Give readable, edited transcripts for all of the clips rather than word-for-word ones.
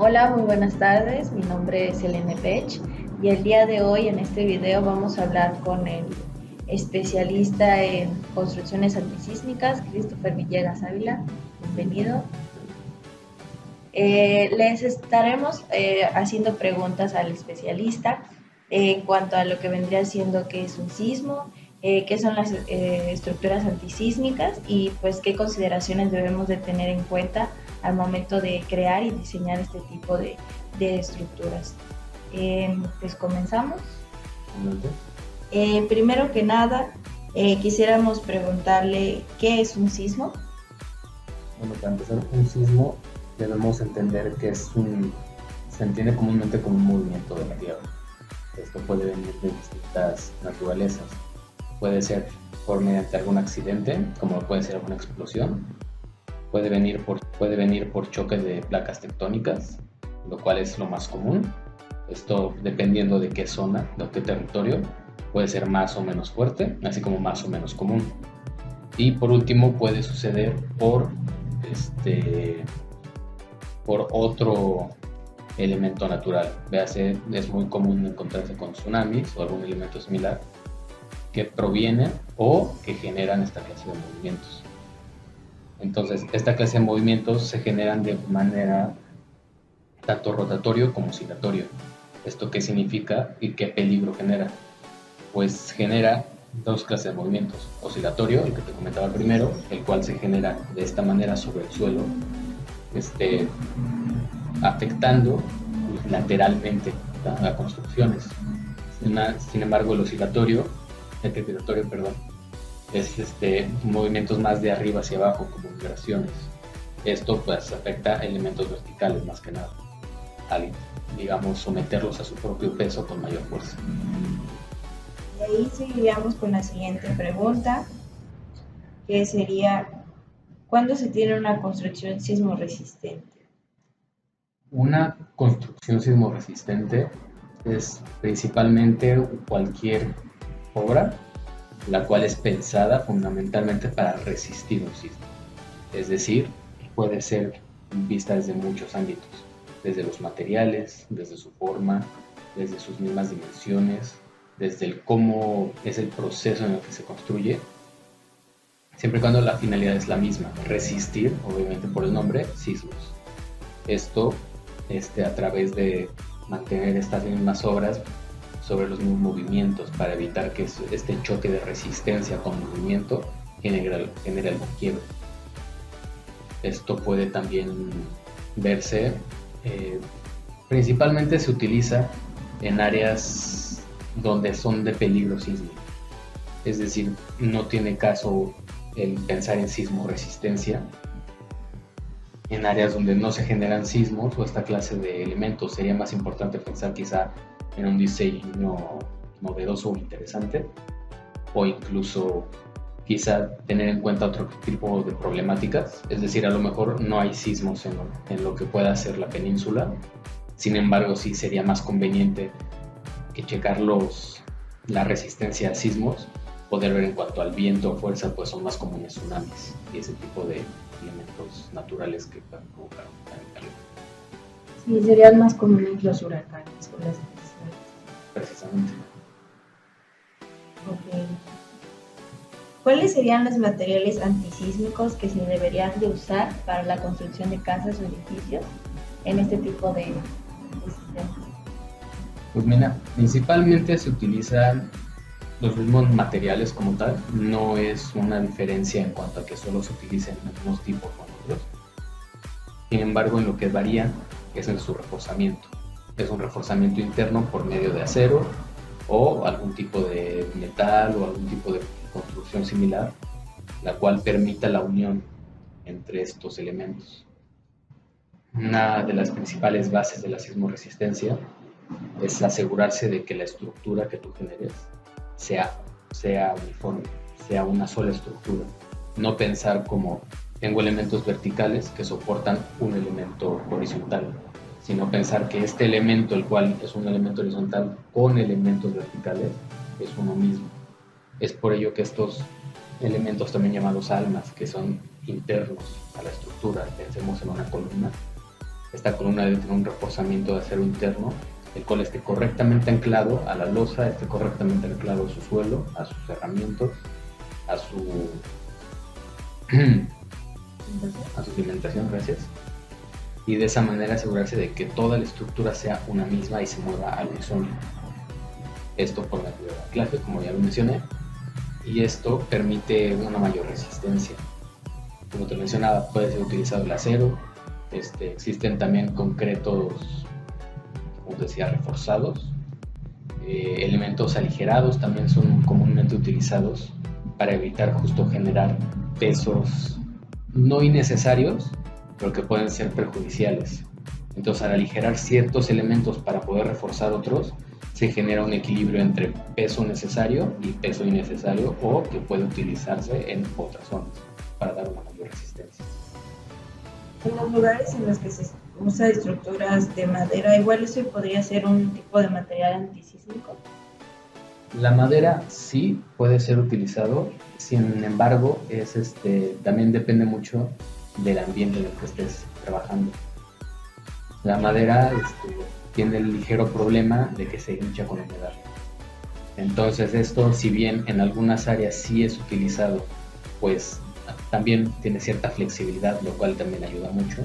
Hola, muy buenas tardes. Mi nombre es Elena Pech y el día de hoy en este video vamos a hablar con el especialista en construcciones antisísmicas, Christopher Villegas Ávila. Bienvenido. Les estaremos haciendo preguntas al especialista en cuanto a lo que vendría siendo qué es un sismo, qué son las estructuras antisísmicas y pues qué consideraciones debemos de tener en cuenta al momento de crear y diseñar este tipo de estructuras. Pues comenzamos. Primero que nada, quisiéramos preguntarle qué es un sismo. Bueno, para empezar, un sismo debemos entender que se entiende comúnmente como un movimiento de la Tierra. Esto puede venir de distintas naturalezas. Puede ser mediante algún accidente, como puede ser alguna explosión. Puede venir por choque de placas tectónicas, lo cual es lo más común. Esto dependiendo de qué zona, de qué territorio, puede ser más o menos fuerte, así como más o menos común. Y por último puede suceder por otro elemento natural. Véase, es muy común encontrarse con tsunamis o algún elemento similar que provienen o que generan esta clase de movimientos. Entonces, esta clase de movimientos se generan de manera tanto rotatorio como oscilatorio. ¿Esto qué significa y qué peligro genera? Pues genera dos clases de movimientos. Oscilatorio, el que te comentaba primero, el cual se genera de esta manera sobre el suelo, afectando lateralmente a construcciones. Sin embargo, el giratorio, es movimientos más de arriba hacia abajo, como vibraciones. Esto pues afecta elementos verticales más que nada, al, digamos, someterlos a su propio peso con mayor fuerza. Y ahí seguiríamos con la siguiente pregunta, que sería, ¿cuándo se tiene una construcción sismo resistente? Una construcción sismo resistente es principalmente cualquier obra la cual es pensada fundamentalmente para resistir un sismo. Es decir, puede ser vista desde muchos ámbitos, desde los materiales, desde su forma, desde sus mismas dimensiones, desde el cómo es el proceso en el que se construye, siempre y cuando la finalidad es la misma, resistir, obviamente por el nombre, sismos. Esto a través de mantener estas mismas obras sobre los mismos movimientos para evitar que este choque de resistencia con movimiento genere el quiebre. Esto puede también verse, principalmente se utiliza en áreas donde son de peligro sísmico. Es decir, no tiene caso el pensar en sismo resistencia en áreas donde no se generan sismos o esta clase de elementos. Sería más importante pensar quizá en un diseño novedoso o interesante, o incluso quizá tener en cuenta otro tipo de problemáticas. Es decir, a lo mejor no hay sismos en lo que pueda ser la península, sin embargo sí sería más conveniente que checar la resistencia a sismos, poder ver en cuanto al viento o fuerza, pues son más comunes tsunamis y ese tipo de elementos naturales que pueden provocar un calor. Sí, serían más comunes los huracanes o las depresiones. Precisamente. Okay. ¿Cuáles serían los materiales antisísmicos que se deberían de usar para la construcción de casas o edificios en este tipo de sistemas? Pues mira, principalmente se utilizan los mismos materiales como tal, no es una diferencia en cuanto a que solo se utilicen unos tipos con otros. Sin embargo, en lo que varía es en su reforzamiento. Es un reforzamiento interno por medio de acero o algún tipo de metal o algún tipo de construcción similar, la cual permita la unión entre estos elementos. Una de las principales bases de la sismoresistencia es asegurarse de que la estructura que tú generes sea uniforme, sea una sola estructura. No pensar como tengo elementos verticales que soportan un elemento horizontal, sino pensar que este elemento, el cual es un elemento horizontal con elementos verticales, es uno mismo. Es por ello que estos elementos también llamados almas, que son internos a la estructura, pensemos en una columna, Esta columna debe tener un reforzamiento de acero interno, el cual esté correctamente anclado a la losa, esté correctamente anclado a su suelo, a sus herramientas, a su cimentación, gracias. Y de esa manera asegurarse de que toda la estructura sea una misma y se mueva al unísono. Esto por medio del anclaje, como ya lo mencioné, y esto permite una mayor resistencia. Como te mencionaba, puede ser utilizado el acero, existen también concretos, como decía, reforzados, elementos aligerados también son comúnmente utilizados para evitar justo generar pesos no innecesarios, pero que pueden ser perjudiciales. Entonces, al aligerar ciertos elementos para poder reforzar otros, se genera un equilibrio entre peso necesario y peso innecesario, o que puede utilizarse en otras zonas para dar una mayor resistencia. En los lugares en los que se usa estructuras de madera, igual eso podría ser un tipo de material antisísmico. La madera sí puede ser utilizado, sin embargo, también depende mucho del ambiente en el que estés trabajando. La madera tiene el ligero problema de que se hincha con humedad. Entonces esto, si bien en algunas áreas sí es utilizado, pues también tiene cierta flexibilidad, lo cual también ayuda mucho.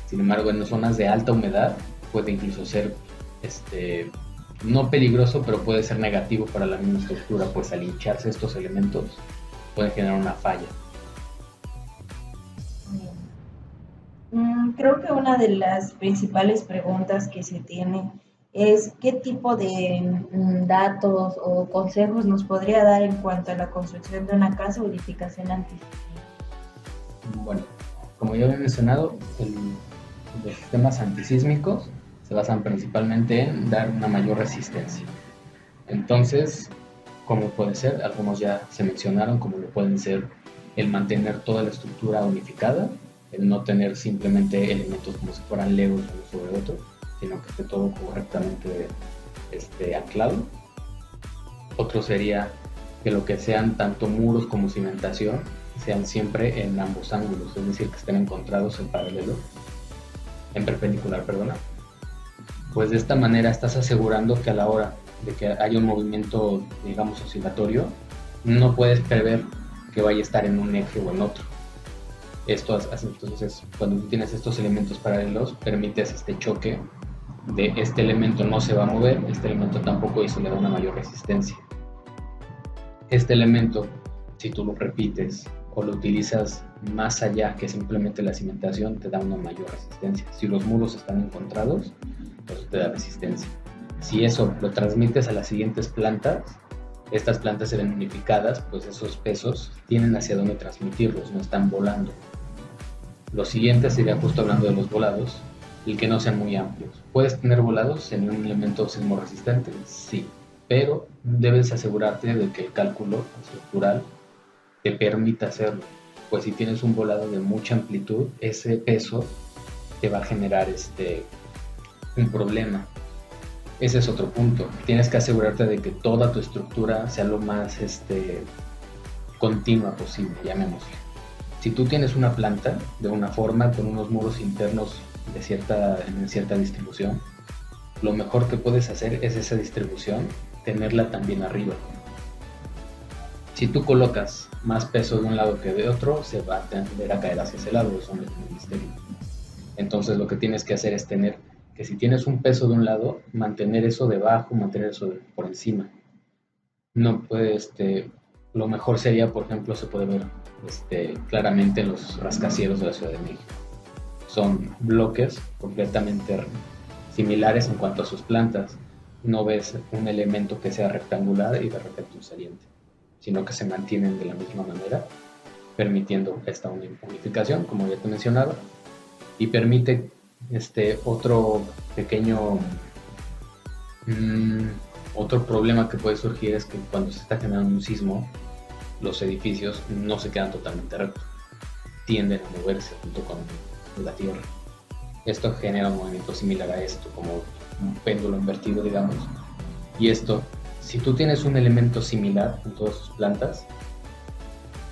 Sin embargo, en zonas de alta humedad puede incluso ser no peligroso, pero puede ser negativo para la misma estructura, pues al hincharse estos elementos pueden generar una falla. Creo que una de las principales preguntas que se tiene es qué tipo de datos o consejos nos podría dar en cuanto a la construcción de una casa o edificación antisísmica. Bueno, como ya había mencionado, los sistemas antisísmicos se basan principalmente en dar una mayor resistencia. Entonces, como puede ser, algunos ya se mencionaron, como lo pueden ser el mantener toda la estructura unificada, el no tener simplemente elementos como si fueran legos uno sobre otro, sino que esté todo correctamente anclado. Otro sería que lo que sean tanto muros como cimentación sean siempre en ambos ángulos, es decir, que estén encontrados en perpendicular, perdona. Pues de esta manera estás asegurando que a la hora de que haya un movimiento, digamos, oscilatorio, no puedes prever que vaya a estar en un eje o en otro. Entonces, cuando tú tienes estos elementos paralelos, permites este choque de este elemento no se va a mover, este elemento tampoco, y eso le da una mayor resistencia. Este elemento, si tú lo repites o lo utilizas más allá que simplemente la cimentación, te da una mayor resistencia. Si los muros están encontrados, pues te da resistencia. Si eso lo transmites a las siguientes plantas, estas plantas se ven unificadas, pues esos pesos tienen hacia dónde transmitirlos, no están volando. Lo siguiente sería, justo hablando de los volados, el que no sean muy amplios. ¿Puedes tener volados en un elemento sismorresistente? Sí, pero debes asegurarte de que el cálculo estructural te permita hacerlo, pues si tienes un volado de mucha amplitud, ese peso te va a generar un problema. Ese es otro punto. Tienes que asegurarte de que toda tu estructura sea lo más continua posible, llamémosle. Si tú tienes una planta de una forma con unos muros internos en cierta distribución, lo mejor que puedes hacer es esa distribución, tenerla también arriba. Si tú colocas más peso de un lado que de otro, se va a tender a caer hacia ese lado, eso no es un misterio. Entonces lo que tienes que hacer es tener que, si tienes un peso de un lado, mantener eso debajo, mantener eso por encima. No puedes, lo mejor sería, por ejemplo, se puede ver claramente en los rascacielos de la Ciudad de México. Son bloques completamente similares en cuanto a sus plantas. No ves un elemento que sea rectangular y de repente un saliente, sino que se mantienen de la misma manera, permitiendo esta unificación, como ya te mencionaba, y permite otro pequeño otro problema que puede surgir es que cuando se está generando un sismo, los edificios no se quedan totalmente rectos, tienden a moverse junto con la tierra. Esto genera un movimiento similar a esto, como un péndulo invertido, digamos. Y esto, si tú tienes un elemento similar en todas tus plantas,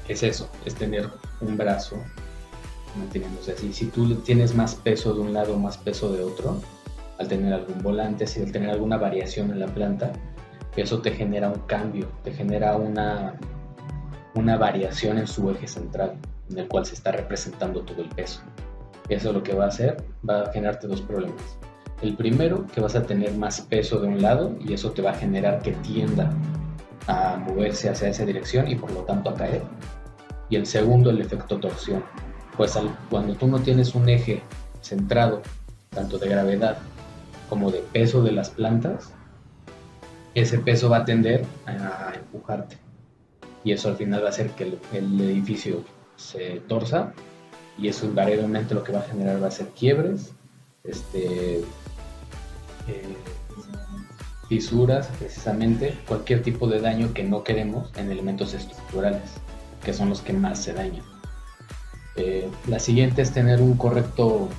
es eso, es tener un brazo manteniéndose así. Si tú tienes más peso de un lado o más peso de otro, al tener algún volante, si al tener alguna variación en la planta, eso te genera un cambio, te genera una variación en su eje central, en el cual se está representando todo el peso. Eso lo que va a hacer, va a generarte dos problemas. El primero, que vas a tener más peso de un lado y eso te va a generar que tienda a moverse hacia esa dirección y por lo tanto a caer. Y el segundo, el efecto torsión. Pues cuando tú no tienes un eje centrado, tanto de gravedad como de peso de las plantas, ese peso va a tender a empujarte. Y eso al final va a hacer que el edificio se torza y eso invariablemente lo que va a generar va a ser quiebres, fisuras, precisamente cualquier tipo de daño que no queremos en elementos estructurales, que son los que más se dañan. La siguiente es tener un correcto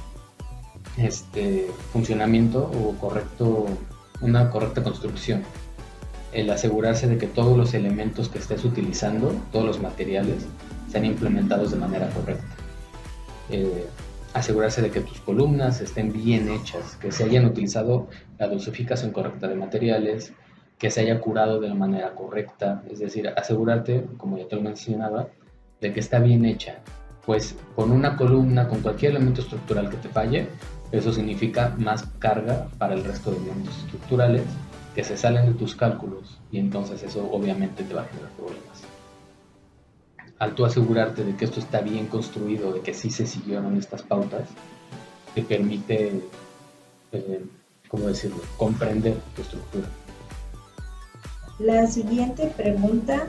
funcionamiento o una correcta construcción. El asegurarse de que todos los elementos que estés utilizando, todos los materiales, sean implementados de manera correcta. Asegurarse de que tus columnas estén bien hechas, que se hayan utilizado la dosificación correcta de materiales, que se haya curado de la manera correcta, es decir, asegurarte, como ya te lo mencionaba, de que está bien hecha. Pues con una columna, con cualquier elemento estructural que te falle, eso significa más carga para el resto de elementos estructurales que se salen de tus cálculos y entonces eso obviamente te va a generar problemas. Al tú asegurarte de que esto está bien construido, de que sí se siguieron estas pautas, te permite, comprender tu estructura. La siguiente pregunta,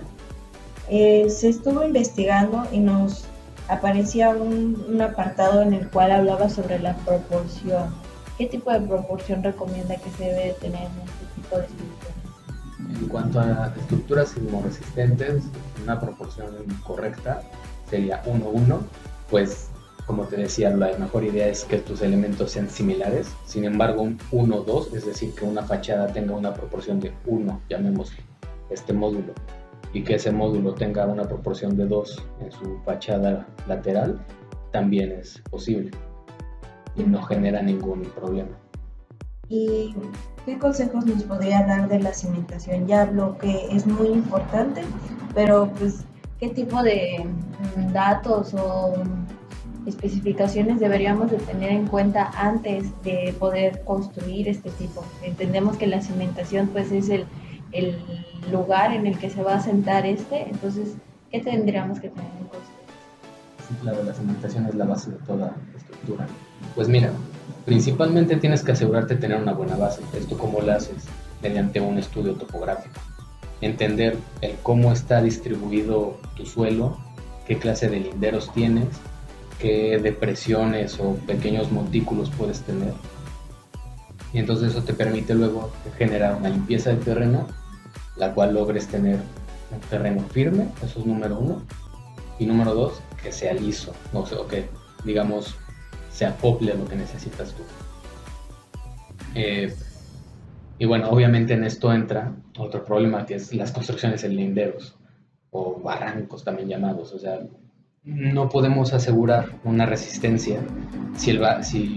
se estuvo investigando y nos aparecía un apartado en el cual hablaba sobre la proporción. ¿Qué tipo de proporción recomienda que se debe tener en este tipo de estructuras? En cuanto a estructuras sismoresistentes, una proporción correcta sería 1:1, pues como te decía, la mejor idea es que tus elementos sean similares. Sin embargo, un 1:2, es decir, que una fachada tenga una proporción de 1, llamémosle este módulo, y que ese módulo tenga una proporción de 2 en su fachada lateral, también es posible y no genera ningún problema. ¿Y qué consejos nos podría dar de la cimentación? Ya habló que es muy importante, pero pues, ¿qué tipo de datos o especificaciones deberíamos de tener en cuenta antes de poder construir este tipo? Entendemos que la cimentación pues es el lugar en el que se va a sentar entonces, ¿qué tendríamos que tener en cuenta? Sí, claro, la cimentación es la base de toda estructura. Pues mira, principalmente tienes que asegurarte de tener una buena base. ¿Esto cómo lo haces? Mediante un estudio topográfico. Entender el cómo está distribuido tu suelo, qué clase de linderos tienes, qué depresiones o pequeños montículos puedes tener. Y entonces eso te permite luego generar una limpieza del terreno, la cual logres tener un terreno firme, eso es número 1. Y número 2, que sea liso, o que digamos se acople a lo que necesitas tú. Y bueno, obviamente en esto entra otro problema, que es las construcciones en linderos o barrancos también llamados. O sea, no podemos asegurar una resistencia si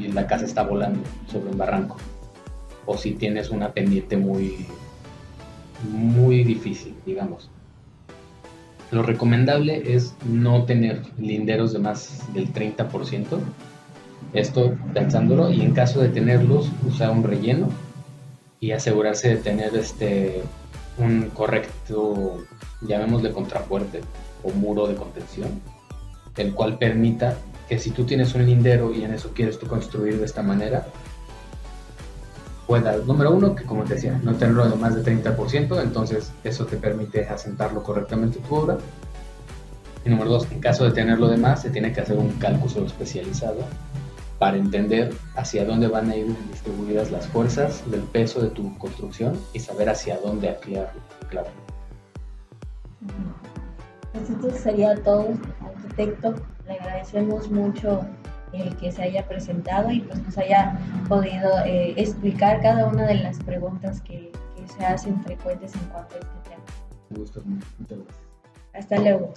la casa está volando sobre un barranco o si tienes una pendiente muy, muy difícil, digamos. Lo recomendable es no tener linderos de más del 30%. Esto pensándolo, y en caso de tenerlos, usar un relleno y asegurarse de tener un correcto, llamémosle contrafuerte o muro de contención, el cual permita que si tú tienes un lindero y en eso quieres tú construir de esta manera, pueda, número 1, que como te decía, no tenerlo de más de 30%, entonces eso te permite asentarlo correctamente tu obra. Y número 2, en caso de tenerlo de más, se tiene que hacer un cálculo especializado para entender hacia dónde van a ir distribuidas las fuerzas del peso de tu construcción y saber hacia dónde anclarlo. Claro. Pues esto sería todo, arquitecto. Le agradecemos mucho el que se haya presentado y pues nos haya podido explicar cada una de las preguntas que se hacen frecuentes en cuanto a este tema. Me gusta mucho. Muchas gracias. Hasta luego.